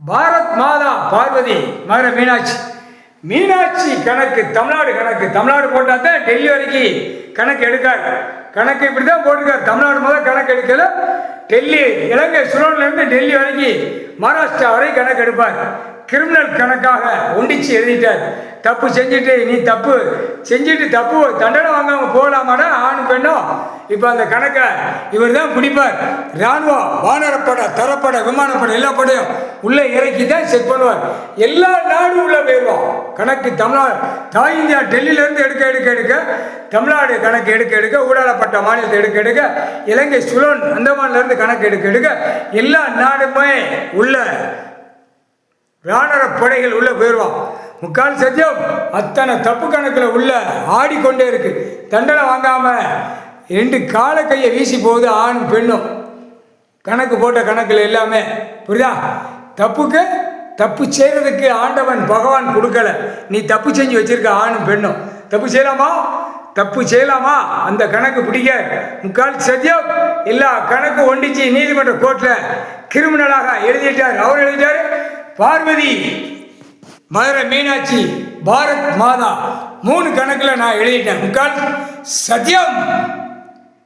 பாரத் மாதா பார்வதி மதுரை மீனாட்சி. மீனாட்சி கணக்கு தமிழ்நாடு கணக்கு. தமிழ்நாடு போட்டால் தான் டெல்லி வரைக்கும் கணக்கு எடுக்காது. கணக்கு இப்படி தான் போட்டிருக்காரு. தமிழ்நாடு முதல் கணக்கு எடுக்கல. டெல்லி இலங்கை சுலோன்லேருந்து டெல்லி வரைக்கும் மகாராஷ்டிரா வரை கணக்கு எடுப்பார். கிரிமினல் கணக்காக ஒண்டிச்சு எழுதிட்டார். தப்பு செஞ்சுட்டு நீ தப்பு செஞ்சுட்டு தப்பு தண்டனை வாங்காம போகலாமாடா ஆண் பெண்ணும். இப்போ அந்த கணக்கை இவர் தான் பிடிப்பார். இராணுவம், வானரப்படை, தரப்படை, விமானப்படை எல்லா படையும் உள்ளே இறக்கி தான் செக் பண்ணுவார். எல்லா நாடும் உள்ளே போயிடுவோம். கணக்கு தமிழ்நாடு தாய் இந்தியா டெல்லியிலேருந்து எடுக்க தமிழ்நாடு கணக்கு எடுக்க ஊடாடப்பட்ட மாநிலத்தை எடுக்க இலங்கை சுலோன் அந்தமான்லேருந்து கணக்கு எடுக்க எல்லா நாடுமே உள்ள ராணுவ படைகள் உள்ள போயிடுவான். முக்கால் சத்தியம் அத்தனை தப்பு கணக்கில் உள்ள ஆடிக்கொண்டே இருக்கு. தண்டனை வாங்காம 2 கால கையை வீசி போகுது ஆணும் பெண்ணும். கணக்கு போட்ட கணக்கில் எல்லாமே புரியுதா? தப்புக்கு தப்பு செய்யறதுக்கு ஆண்டவன் பகவான் கொடுக்கல. நீ தப்பு செஞ்சு வச்சிருக்க ஆணும் பெண்ணும். தப்பு செய்யலாமா அந்த கணக்கு பிடிக்க முக்கால் சத்தியம் எல்லா கணக்கு ஒண்டிச்சு நீதிமன்ற கோர்ட்டில் கிரிமினலாக எழுதிட்டார். அவர் எழுதிட்டாரு பார்வதி மதுரை மீனாட்சி பாரத் மாதா 3 கணக்கில் நான் எழுதிட்டேன். முக்கால் சத்தியம்